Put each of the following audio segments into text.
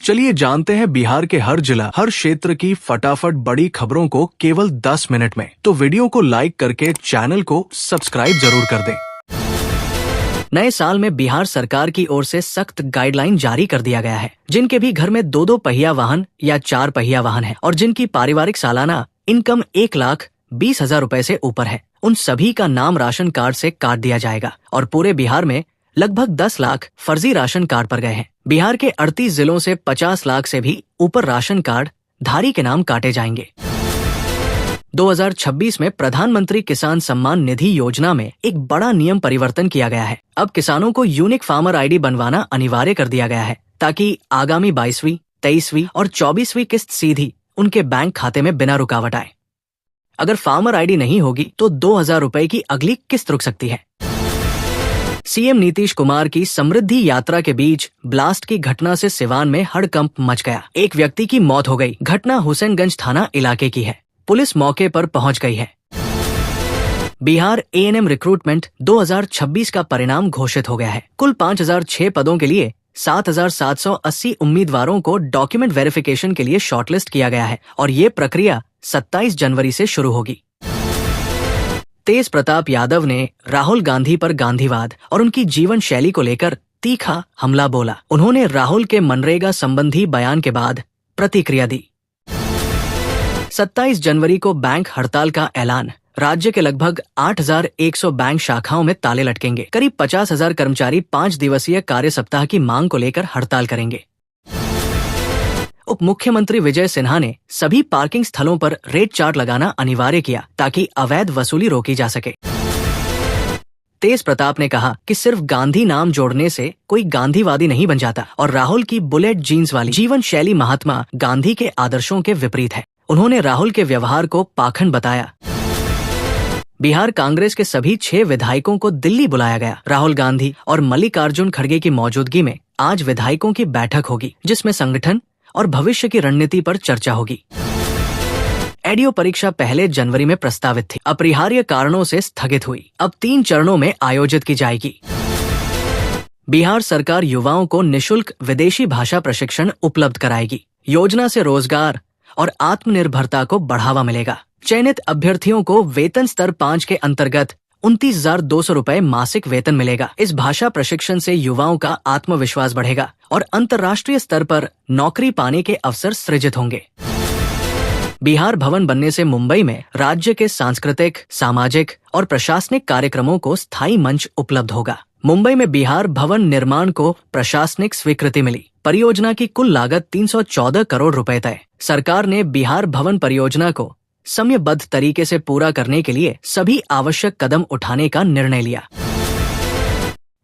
चलिए जानते हैं बिहार के हर जिला, हर क्षेत्र की फटाफट बड़ी खबरों को केवल 10 मिनट में। तो वीडियो को लाइक करके चैनल को सब्सक्राइब जरूर कर दें। नए साल में बिहार सरकार की ओर से सख्त गाइडलाइन जारी कर दिया गया है। जिनके भी घर में 2-2 पहिया वाहन या 4 पहिया वाहन है और जिनकी पारिवारिक सालाना इनकम 1,20,000 रुपए से ऊपर है, उन सभी का नाम राशन कार्ड से काट दिया जाएगा। और पूरे बिहार में लगभग 10 लाख फर्जी राशन कार्ड पर गए हैं। बिहार के 38 जिलों से 50 लाख से भी ऊपर राशन कार्ड धारी के नाम काटे जाएंगे। 2026 में प्रधानमंत्री किसान सम्मान निधि योजना में एक बड़ा नियम परिवर्तन किया गया है। अब किसानों को यूनिक फार्मर आईडी बनवाना अनिवार्य कर दिया गया है, ताकि आगामी 22वीं, 23वीं और 24वीं किस्त सीधी उनके बैंक खाते में बिना रुकावट आए। अगर फार्मर आईडी नहीं होगी तो 2,000 रुपए की अगली किस्त रुक सकती है। सीएम नीतीश कुमार की समृद्धि यात्रा के बीच ब्लास्ट की घटना से सिवान में हड़कंप मच गया। एक व्यक्ति की मौत हो गई। घटना हुसैनगंज थाना इलाके की है। पुलिस मौके पर पहुंच गई है। बिहार एएनएम रिक्रूटमेंट 2026 का परिणाम घोषित हो गया है। कुल 5,006 पदों के लिए 7,780 उम्मीदवारों को डॉक्यूमेंट वेरिफिकेशन के लिए शॉर्टलिस्ट किया गया है और ये प्रक्रिया 27 जनवरी से शुरू होगी। तेज प्रताप यादव ने राहुल गांधी पर गांधीवाद और उनकी जीवन शैली को लेकर तीखा हमला बोला। उन्होंने राहुल के मनरेगा संबंधी बयान के बाद प्रतिक्रिया दी। 27 जनवरी को बैंक हड़ताल का ऐलान। राज्य के लगभग 8,100 बैंक शाखाओं में ताले लटकेंगे। करीब 50,000 कर्मचारी 5 दिवसीय कार्य सप्ताह की मांग को लेकर हड़ताल करेंगे। उप मुख्यमंत्री विजय सिन्हा ने सभी पार्किंग स्थलों पर रेट चार्ट लगाना अनिवार्य किया, ताकि अवैध वसूली रोकी जा सके। तेज प्रताप ने कहा कि सिर्फ गांधी नाम जोड़ने से कोई गांधीवादी नहीं बन जाता और राहुल की बुलेट जीन्स वाली जीवन शैली महात्मा गांधी के आदर्शों के विपरीत है। उन्होंने राहुल के व्यवहार को पाखंड बताया। बिहार कांग्रेस के सभी 6 विधायकों को दिल्ली बुलाया गया। राहुल गांधी और मल्लिकार्जुन खड़गे की मौजूदगी में आज विधायकों की बैठक होगी, जिसमें संगठन और भविष्य की रणनीति पर चर्चा होगी। एडीओ परीक्षा पहले जनवरी में प्रस्तावित थी, अपरिहार्य कारणों से स्थगित हुई। अब 3 चरणों में आयोजित की जाएगी। बिहार सरकार युवाओं को निशुल्क विदेशी भाषा प्रशिक्षण उपलब्ध कराएगी। योजना से रोजगार और आत्मनिर्भरता को बढ़ावा मिलेगा। चयनित अभ्यर्थियों को वेतन स्तर 5 के अंतर्गत 29,200 रुपए मासिक वेतन मिलेगा। इस भाषा प्रशिक्षण से युवाओं का आत्मविश्वास बढ़ेगा और अंतर्राष्ट्रीय स्तर पर नौकरी पाने के अवसर सृजित होंगे। बिहार भवन बनने से मुंबई में राज्य के सांस्कृतिक, सामाजिक और प्रशासनिक कार्यक्रमों को स्थायी मंच उपलब्ध होगा। मुंबई में बिहार भवन निर्माण को प्रशासनिक स्वीकृति मिली। परियोजना की कुल लागत 314 करोड़ रुपए तय। सरकार ने बिहार भवन परियोजना को समयबद्ध तरीके से पूरा करने के लिए सभी आवश्यक कदम उठाने का निर्णय लिया।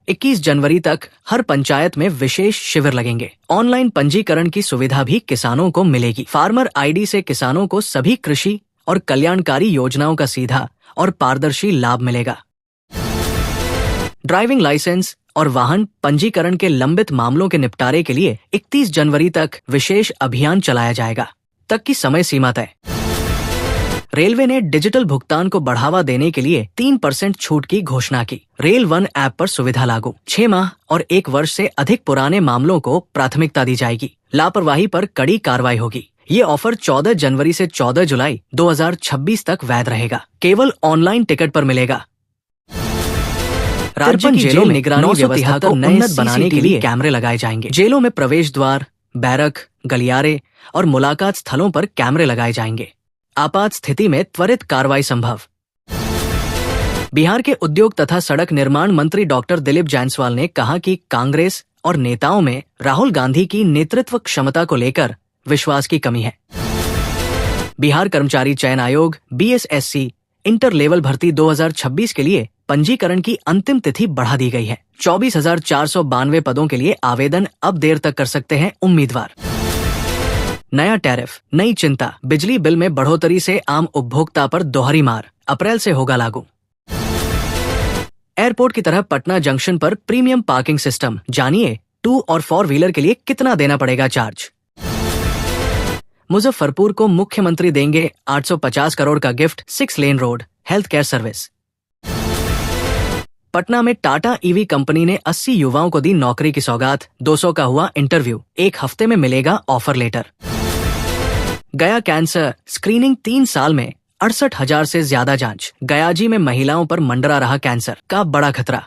21 जनवरी तक हर पंचायत में विशेष शिविर लगेंगे। ऑनलाइन पंजीकरण की सुविधा भी किसानों को मिलेगी। फार्मर आईडी से किसानों को सभी कृषि और कल्याणकारी योजनाओं का सीधा और पारदर्शी लाभ मिलेगा। ड्राइविंग लाइसेंस और वाहन पंजीकरण के लंबित मामलों के निपटारे के लिए 31 जनवरी तक विशेष अभियान चलाया जाएगा। तक की समय सीमा तय। रेलवे ने डिजिटल भुगतान को बढ़ावा देने के लिए 3% छूट की घोषणा की। रेल वन ऐप पर सुविधा लागू। 6 माह और 1 वर्ष से अधिक पुराने मामलों को प्राथमिकता दी जाएगी। लापरवाही पर कड़ी कार्रवाई होगी। ये ऑफर 14 जनवरी से 14 जुलाई 2026 तक वैध रहेगा। केवल ऑनलाइन टिकट पर मिलेगा। राज्य की जेलों में निगरानी व्यवस्था को उन्नत बनाने के लिए कैमरे लगाए जाएंगे। जेलों में प्रवेश द्वार, बैरक, गलियारे और मुलाकात स्थलों पर कैमरे लगाए जाएंगे। आपात स्थिति में त्वरित कार्रवाई संभव। बिहार के उद्योग तथा सड़क निर्माण मंत्री डॉक्टर दिलीप जायसवाल ने कहा कि कांग्रेस और नेताओं में राहुल गांधी की नेतृत्व क्षमता को लेकर विश्वास की कमी है। बिहार कर्मचारी चयन आयोग बीएसएससी इंटर लेवल भर्ती 2026 के लिए पंजीकरण की अंतिम तिथि बढ़ा दी गई है। 24,492 पदों के लिए आवेदन अब देर तक कर सकते हैं उम्मीदवार। नया टैरिफ, नई चिंता। बिजली बिल में बढ़ोतरी से आम उपभोक्ता पर दोहरी मार। अप्रैल से होगा लागू। एयरपोर्ट की तरह पटना जंक्शन पर प्रीमियम पार्किंग सिस्टम। जानिए 2 और 4 व्हीलर के लिए कितना देना पड़ेगा चार्ज। मुजफ्फरपुर को मुख्यमंत्री देंगे 850 करोड़ का gift. 6 lane road health care service. Patna में टाटा ईवी कंपनी ने 80 युवाओं को दी नौकरी की सौगात। 200 का हुआ इंटरव्यू, 1 हफ्ते में मिलेगा ऑफर लेटर। गया कैंसर स्क्रीनिंग 3 साल में 68,000 से ज्यादा जांच। गयाजी में महिलाओं पर मंडरा रहा कैंसर का बड़ा खतरा।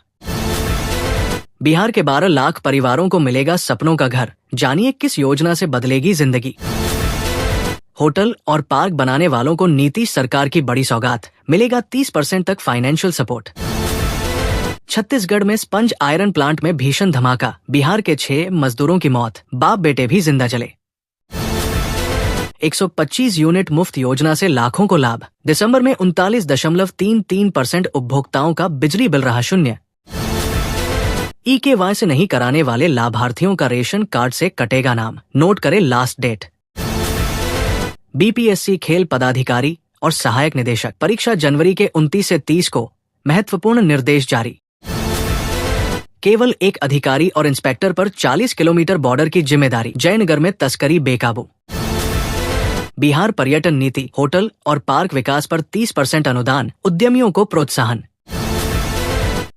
बिहार के 12 लाख परिवारों को मिलेगा सपनों का घर। जानिए किस योजना से बदलेगी जिंदगी। होटल और पार्क बनाने वालों को नीतीश सरकार की बड़ी सौगात, मिलेगा 30% तक फाइनेंशियल सपोर्ट। छत्तीसगढ़ में स्पंज आयरन प्लांट में भीषण धमाका, बिहार के 6 मजदूरों की मौत, बाप बेटे भी जिंदा जले। 125 यूनिट मुफ्त योजना से लाखों को लाभ। दिसंबर में 39.33% उपभोक्ताओं का बिजली बिल रहा शून्य। EKY से नहीं कराने वाले लाभार्थियों का रेशन कार्ड से कटेगा नाम, नोट करें लास्ट डेट। BPSC खेल पदाधिकारी और सहायक निदेशक परीक्षा जनवरी के 29 से 30 को, महत्वपूर्ण निर्देश जारी। केवल एक अधिकारी और इंस्पेक्टर पर 40 किलोमीटर बॉर्डर की जिम्मेदारी। जयनगर में तस्करी बेकाबू। बिहार पर्यटन नीति, होटल और पार्क विकास पर 30% अनुदान, उद्यमियों को प्रोत्साहन।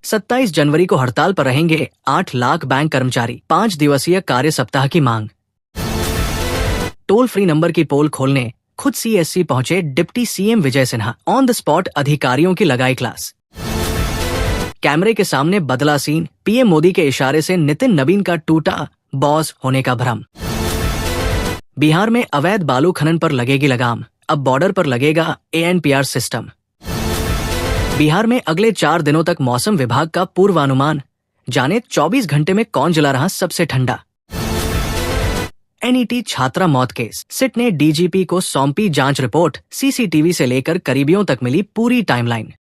27 जनवरी को हड़ताल पर रहेंगे 8 लाख बैंक कर्मचारी, 5 दिवसीय कार्य सप्ताह की मांग। टोल फ्री नंबर की पोल खोलने खुद CSC पहुंचे deputy CM Vijay Sinha. On the spot अधिकारियों की लगाई क्लास। कैमरे के सामने बदला सीन, PM मोदी के इशारे से नितिन नवीन का टूटा बॉस होने का भ्रम। बिहार में अवैध बालू खनन पर लगेगी लगाम, अब बॉर्डर पर लगेगा ANPR सिस्टम। बिहार में अगले 4 दिनों तक मौसम विभाग का पूर्वानुमान, जाने 24 घंटे में कौन जला रहा सबसे ठंडा। NET छात्रा मौत केस, सिट ने DGP को सौंपी जांच रिपोर्ट, CCTV से लेकर करीबियों तक मिली पूरी टाइमलाइन।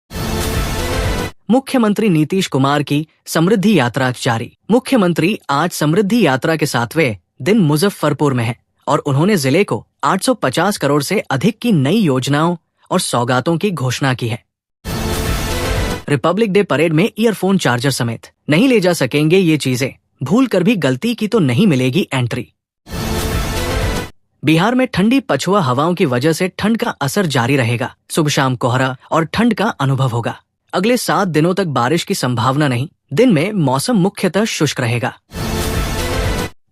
मुख्यमंत्री नीतीश कुमार की समृद्धि यात्रा जारी। मुख्यमंत्री आज समृद्धि यात्रा के 7वें दिन मुजफ्फरपुर में हैं और उन्होंने जिले को 850 करोड़ से अधिक की नई योजनाओं और सौगातों की घोषणा की है। रिपब्लिक डे परेड में ईयरफोन चार्जर समेत नहीं ले जा सकेंगे ये चीजें, भूल कर भी गलती की तो नहीं मिलेगी एंट्री। बिहार में ठंडी पछुआ हवाओं की वजह से ठंड का असर जारी रहेगा। सुबह शाम कोहरा और ठंड का अनुभव होगा। अगले 7 दिनों तक बारिश की संभावना नहीं, दिन में मौसम मुख्यतः शुष्क रहेगा।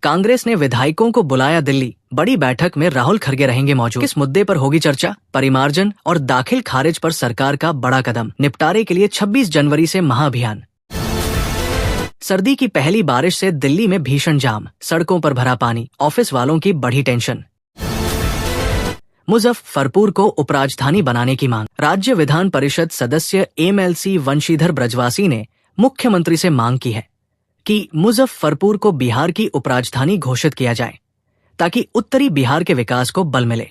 कांग्रेस ने विधायकों को बुलाया दिल्ली, बड़ी बैठक में राहुल खड़गे रहेंगे मौजूद। किस मुद्दे पर होगी चर्चा? परिमार्जन और दाखिल खारिज पर सरकार का बड़ा कदम, निपटारे के लिए 26 जनवरी से महाअभियान। सर्दी की पहली बारिश से दिल्ली में भीषण जाम, सड़कों पर भरा पानी, ऑफिस वालों की बढ़ी टेंशन। मुजफ्फरपुर को उपराजधानी बनाने की मांग। राज्य विधान परिषद सदस्य MLC वंशीधर ब्रजवासी ने मुख्यमंत्री से मांग की है कि मुजफ्फरपुर को बिहार की उपराजधानी घोषित किया जाए ताकि उत्तरी बिहार के विकास को बल मिले।